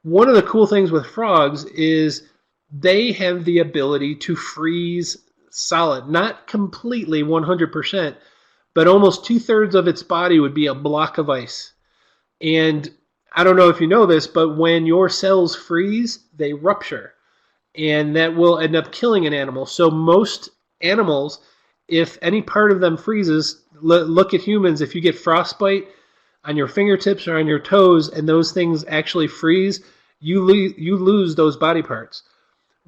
One of the cool things with frogs is they have the ability to freeze solid, not completely 100%, but almost 2/3 of its body would be a block of ice. And I don't know if you know this, but when your cells freeze, they rupture, and that will end up killing an animal. So most animals, if any part of them freezes, look at humans, if you get frostbite on your fingertips or on your toes and those things actually freeze, you lose those body parts.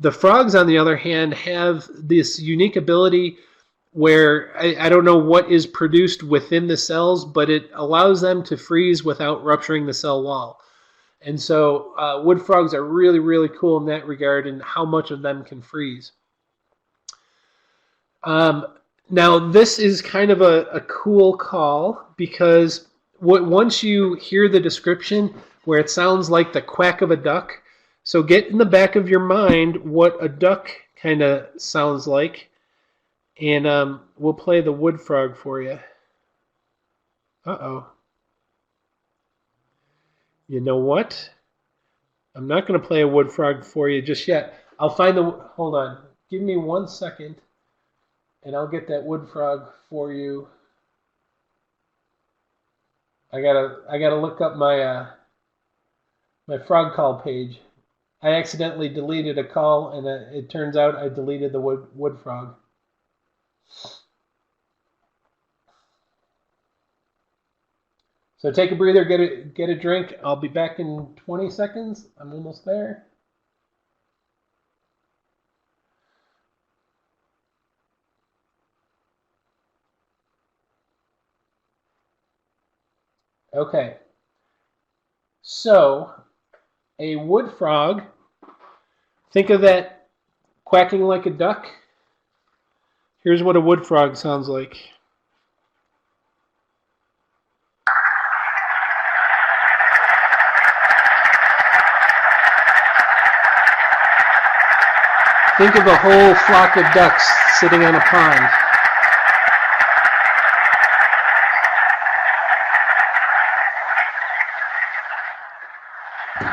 The frogs, on the other hand, have this unique ability where I don't know what is produced within the cells, but it allows them to freeze without rupturing the cell wall. And so wood frogs are really, really cool in that regard and how much of them can freeze. Now, this is kind of a cool call because once you hear the description where it sounds like the quack of a duck, so get in the back of your mind what a duck kind of sounds like, and we'll play the wood frog for you. Uh-oh. You know what? I'm not going to play a wood frog for you just yet. I'll find the... Hold on. Give me 1 second, and I'll get that wood frog for you. I gotta look up my my frog call page. I accidentally deleted a call, and it turns out I deleted the wood frog. So take a breather, get a drink. I'll be back in 20 seconds. I'm almost there. Okay. So, a wood frog, think of that quacking like a duck. Here's what a wood frog sounds like. Think of a whole flock of ducks sitting on a pond.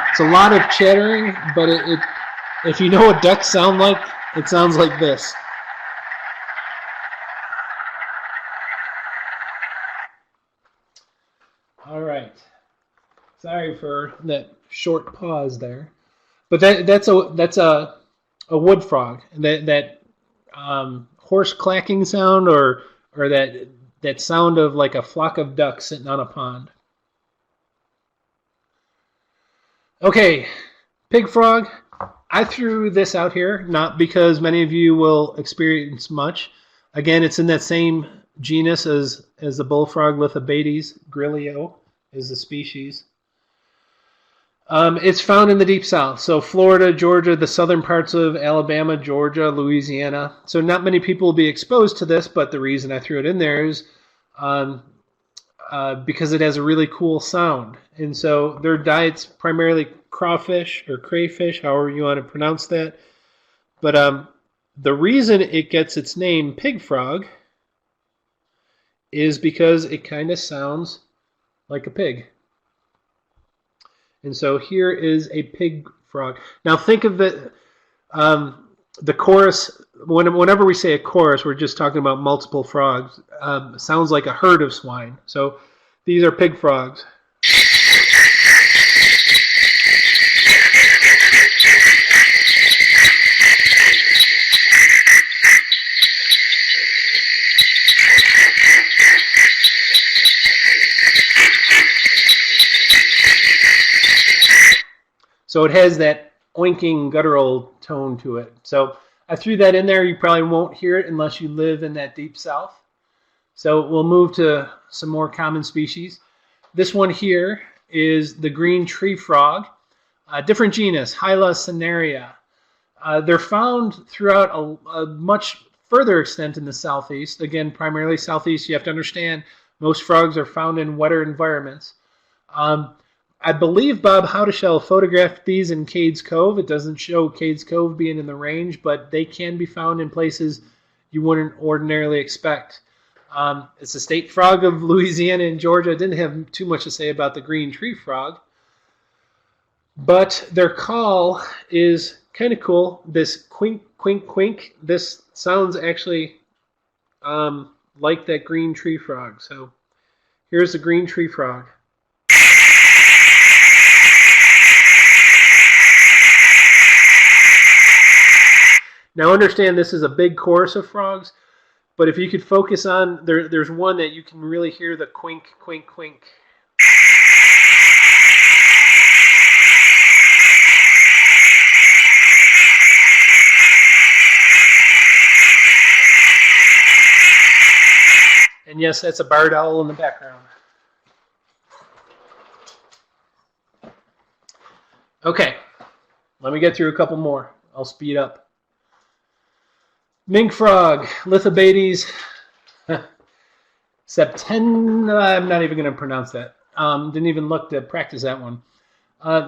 It's a lot of chattering, but if you know what ducks sound like, it sounds like this. All right. Sorry for that short pause there, but that's a wood frog. That hoarse clacking sound, or that sound of like a flock of ducks sitting on a pond. Okay, pig frog. I threw this out here not because many of you will experience much. Again, it's in that same genus as the bullfrog, Lithobates. Grillio is the species. It's found in the deep south, so Florida, Georgia, the southern parts of Alabama, Georgia, Louisiana. So not many people will be exposed to this, but the reason I threw it in there is because it has a really cool sound. And so their diet's primarily crawfish or crayfish, however you want to pronounce that. But the reason it gets its name, pig frog, is because it kind of sounds like a pig. And so here is a pig frog. Now think of it, the chorus, whenever we say a chorus, we're just talking about multiple frogs. Sounds like a herd of swine. So these are pig frogs. So it has that oinking guttural tone to it. So I threw that in there. You probably won't hear it unless you live in that deep south. So we'll move to some more common species. This one here is the green tree frog, a different genus, Hyla cinerea. They're found throughout a much further extent in the southeast. Again, primarily southeast. You have to understand most frogs are found in wetter environments. I believe Bob Howdeshell photographed these in Cades Cove. It doesn't show Cades Cove being in the range, but they can be found in places you wouldn't ordinarily expect. It's a state frog of Louisiana and Georgia. I didn't have too much to say about the green tree frog, but their call is kind of cool. This quink, quink, quink. This sounds actually like that green tree frog. So here's the green tree frog. Now understand this is a big chorus of frogs, but if you could focus on, there's one that you can really hear the quink, quink, quink. And yes, that's a barred owl in the background. Okay, let me get through a couple more. I'll speed up. Mink frog, Lithobates septenda. I'm not even going to pronounce that. Didn't even look to practice that one.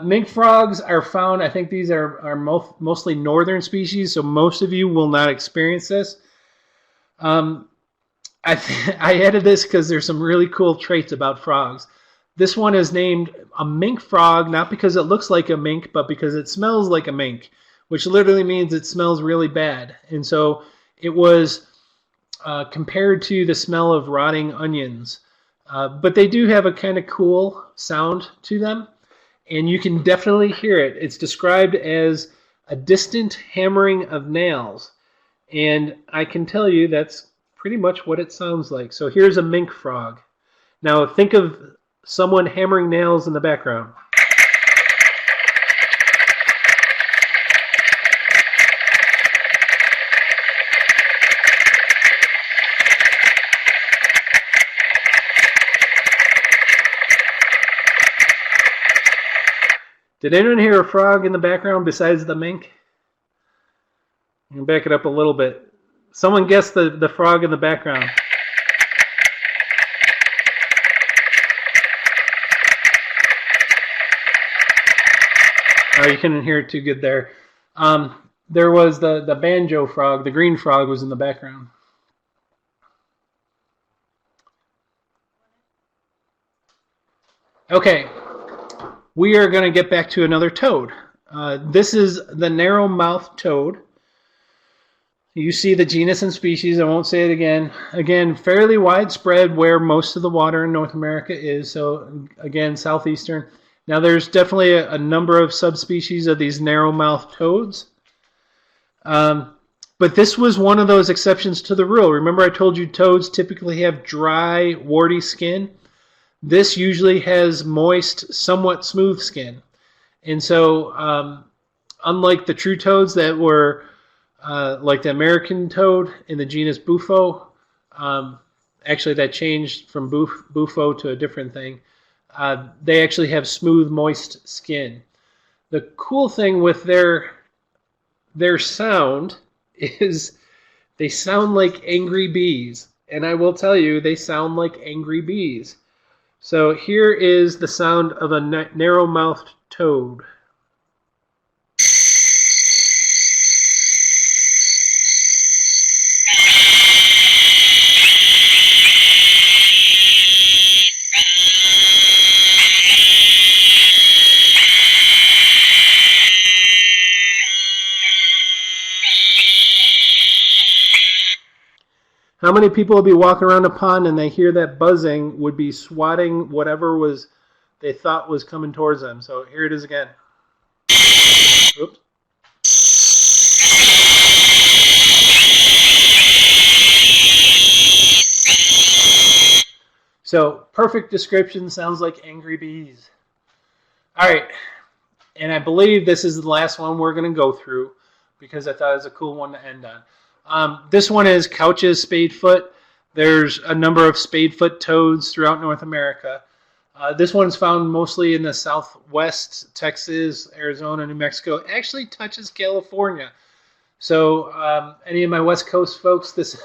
Mink frogs are found, I think these are mostly northern species, so most of you will not experience this. I added this because there's some really cool traits about frogs. This one is named a mink frog, not because it looks like a mink, but because it smells like a mink, which literally means it smells really bad. And so it was compared to the smell of rotting onions. But they do have a kind of cool sound to them, and you can definitely hear it. It's described as a distant hammering of nails, and I can tell you that's pretty much what it sounds like. So here's a mink frog. Now think of someone hammering nails in the background. Did anyone hear a frog in the background besides the mink? I'm going to back it up a little bit. Someone guess the frog in the background. Oh, you couldn't hear it too good there. There was the banjo frog. The green frog was in the background. Okay. We are going to get back to another toad. This is the narrow-mouthed toad. You see the genus and species. I won't say it again. Again, fairly widespread where most of the water in North America is. So, again, southeastern. Now, there's definitely a number of subspecies of these narrow-mouthed toads. But this was one of those exceptions to the rule. Remember I told you toads typically have dry, warty skin? This usually has moist, somewhat smooth skin. And so, unlike the true toads that were like the American toad in the genus Bufo, actually that changed from Bufo to a different thing, they actually have smooth, moist skin. The cool thing with their sound is they sound like angry bees. And I will tell you, they sound like angry bees. So here is the sound of a narrow-mouthed toad. How many people would be walking around a pond and they hear that buzzing, would be swatting whatever was they thought was coming towards them? So here it is again. Oops. So perfect description, sounds like angry bees. All right, and I believe this is the last one we're going to go through because I thought it was a cool one to end on. This one is Couch's spadefoot. There's a number of spadefoot toads throughout North America. This one's found mostly in the southwest, Texas, Arizona, New Mexico. It actually touches California. So any of my West Coast folks, this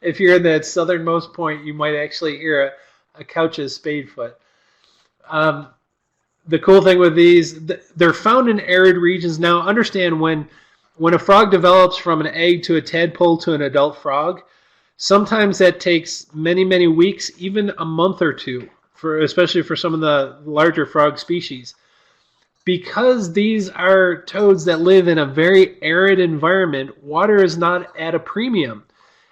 if you're in that southernmost point, you might actually hear a Couch's spadefoot. The cool thing with these, they're found in arid regions. Now, understand when a frog develops from an egg to a tadpole to an adult frog, sometimes that takes many, many weeks, even a month or two, especially for some of the larger frog species. Because these are toads that live in a very arid environment, water is not at a premium.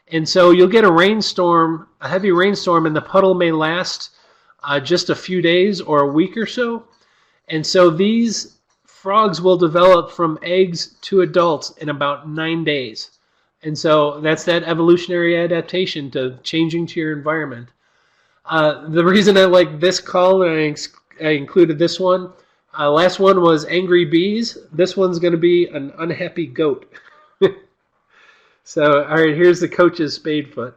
And so you'll get a heavy rainstorm, and the puddle may last just a few days or a week or so. And so these frogs will develop from eggs to adults in about 9 days. And so that's that evolutionary adaptation to changing to your environment. The reason I like this call, and I included this one, last one was angry bees. This one's going to be an unhappy goat. So, all right, here's the Couch's spadefoot.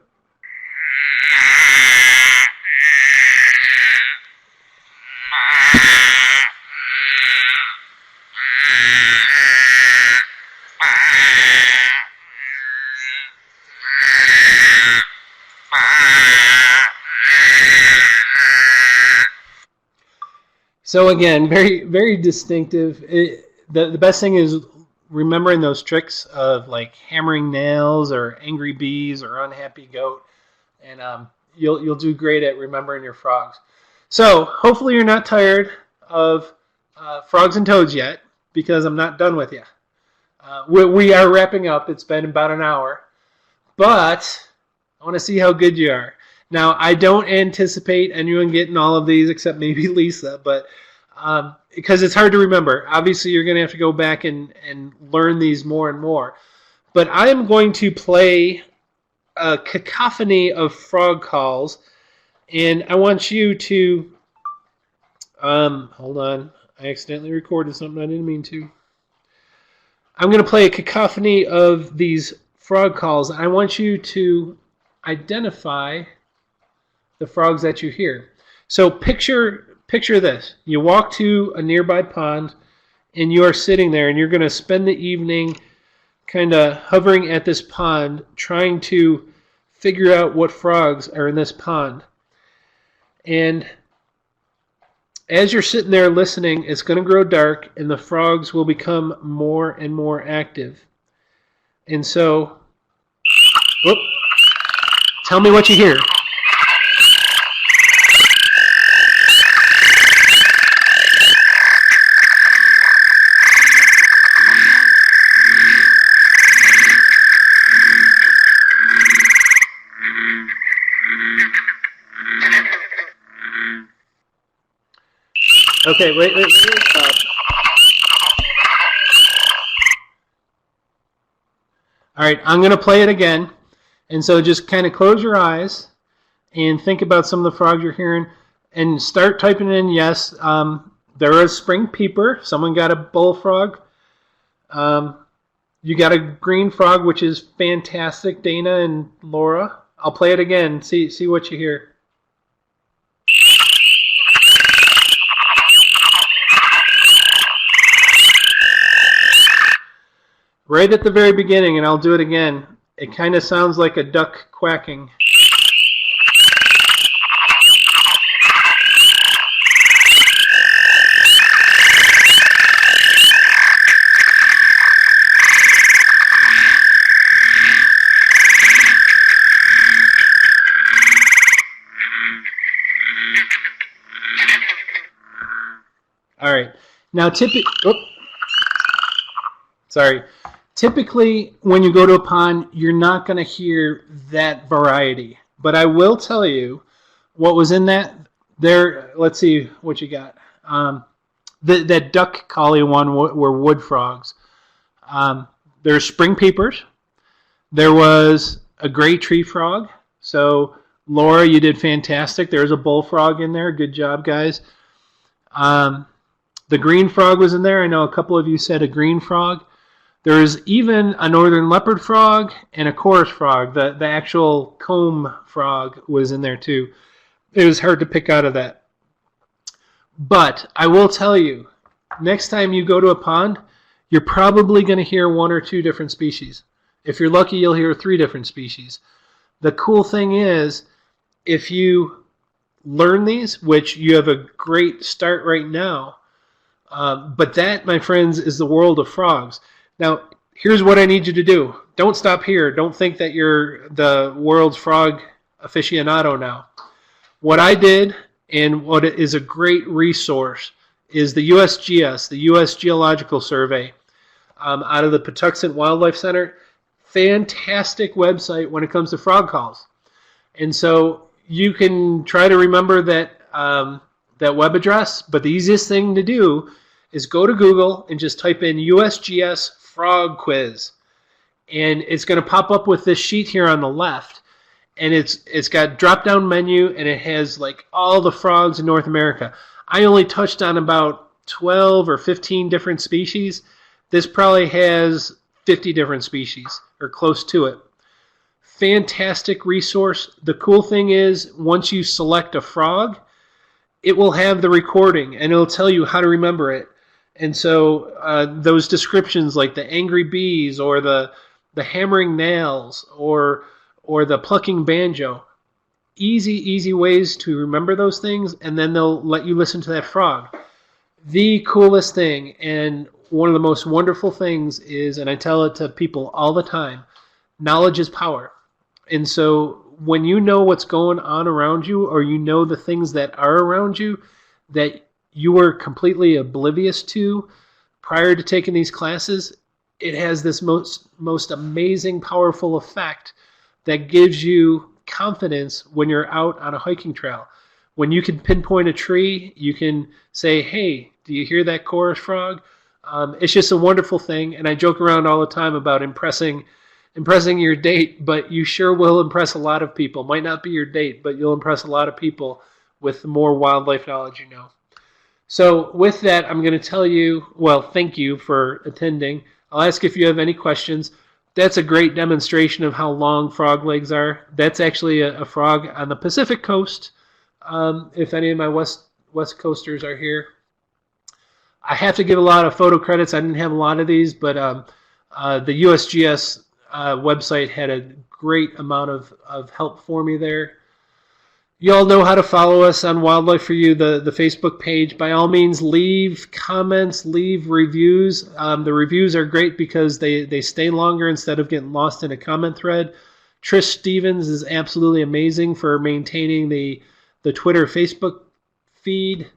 So again, very, very distinctive. The best thing is remembering those tricks of like hammering nails or angry bees or unhappy goat, and you'll do great at remembering your frogs. So hopefully you're not tired of frogs and toads yet, because I'm not done with you. We are wrapping up. It's been about an hour, but I want to see how good you are. Now, I don't anticipate anyone getting all of these except maybe Lisa, but because it's hard to remember. Obviously, you're going to have to go back and learn these more and more. But I am going to play a cacophony of frog calls, and I want you to... hold on. I accidentally recorded something I didn't mean to. I'm going to play a cacophony of these frog calls. I want you to identify the frogs that you hear. So picture this. You walk to a nearby pond, and you are sitting there, and you're going to spend the evening kind of hovering at this pond, trying to figure out what frogs are in this pond. And as you're sitting there listening, it's going to grow dark, and the frogs will become more and more active. And so, tell me what you hear. Okay, wait. All right, I'm going to play it again. And so just kind of close your eyes and think about some of the frogs you're hearing and start typing in yes. There is spring peeper. Someone got a bullfrog. You got a green frog, which is fantastic, Dana and Laura. I'll play it again. See what you hear. Right at the very beginning, and I'll do it again, it kind of sounds like a duck quacking. All right. Now, Typically, when you go to a pond, you're not going to hear that variety. But I will tell you what was in that. There, let's see what you got. That duck collie one were wood frogs. There's spring peepers. There was a gray tree frog. So, Laura, you did fantastic. There's a bullfrog in there. Good job, guys. The green frog was in there. I know a couple of you said a green frog. There's even a northern leopard frog and a chorus frog. The actual comb frog was in there too. It was hard to pick out of that. But I will tell you, next time you go to a pond, you're probably going to hear one or two different species. If you're lucky, you'll hear 3 different species. The cool thing is, if you learn these, which you have a great start right now, but that, my friends, is the world of frogs. Now, here's what I need you to do. Don't stop here. Don't think that you're the world's frog aficionado now. What I did, and what is a great resource, is the USGS, the U.S. Geological Survey, out of the Patuxent Wildlife Center. Fantastic website when it comes to frog calls. And so you can try to remember that that web address, but the easiest thing to do is go to Google and just type in USGS frog quiz. And it's going to pop up with this sheet here on the left. And it's got drop-down menu, and it has like all the frogs in North America. I only touched on about 12 or 15 different species. This probably has 50 different species, or close to it. Fantastic resource. The cool thing is, once you select a frog, it will have the recording, and it'll tell you how to remember it. And so those descriptions like the angry bees or the hammering nails or the plucking banjo, easy ways to remember those things, and then they'll let you listen to that frog. The coolest thing and one of the most wonderful things is, and I tell it to people all the time, knowledge is power. And so when you know what's going on around you, or you know the things that are around you that you were completely oblivious to prior to taking these classes, it has this most amazing, powerful effect that gives you confidence when you're out on a hiking trail. When you can pinpoint a tree, you can say, hey, do you hear that chorus frog? It's just a wonderful thing, and I joke around all the time about impressing your date, but you sure will impress a lot of people. Might not be your date, but you'll impress a lot of people with the more wildlife knowledge you know. So with that, I'm going to tell you, well, thank you for attending. I'll ask if you have any questions. That's a great demonstration of how long frog legs are. That's actually a frog on the Pacific coast, if any of my West Coasters are here. I have to give a lot of photo credits. I didn't have a lot of these, but the USGS website had a great amount of help for me there. You all know how to follow us on Wildlife for You, the Facebook page. By all means, leave comments, leave reviews. The reviews are great because they stay longer instead of getting lost in a comment thread. Trish Stevens is absolutely amazing for maintaining the Twitter, Facebook feed.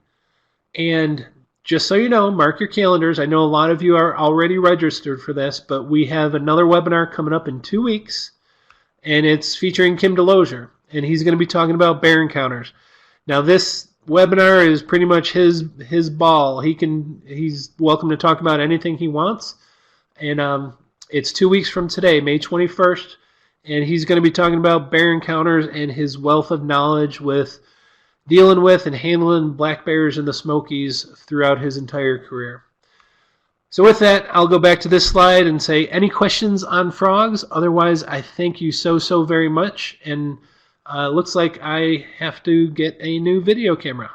And just so you know, mark your calendars. I know a lot of you are already registered for this, but we have another webinar coming up in 2 weeks, and it's featuring Kim DeLozier. And he's going to be talking about bear encounters. Now, this webinar is pretty much his ball. He's welcome to talk about anything he wants. And it's 2 weeks from today, May 21st, and he's going to be talking about bear encounters and his wealth of knowledge with dealing with and handling black bears in the Smokies throughout his entire career. So with that, I'll go back to this slide and say, any questions on frogs? Otherwise, I thank you so very much. And looks like I have to get a new video camera.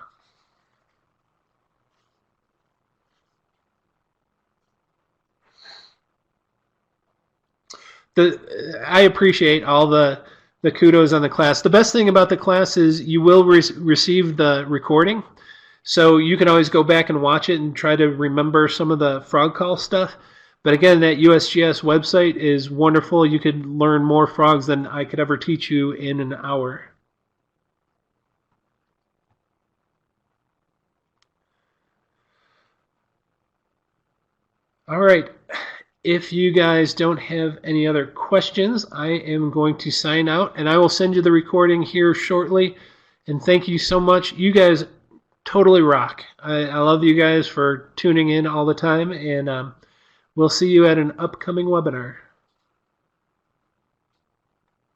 I appreciate all the kudos on the class. The best thing about the class is you will receive the recording, so you can always go back and watch it and try to remember some of the frog call stuff. But again, that USGS website is wonderful. You could learn more frogs than I could ever teach you in an hour. All right. if you guys don't have any other questions, I am going to sign out, and I will send you the recording here shortly. And thank you so much. You guys totally rock. I love you guys for tuning in all the time, and we'll see you at an upcoming webinar.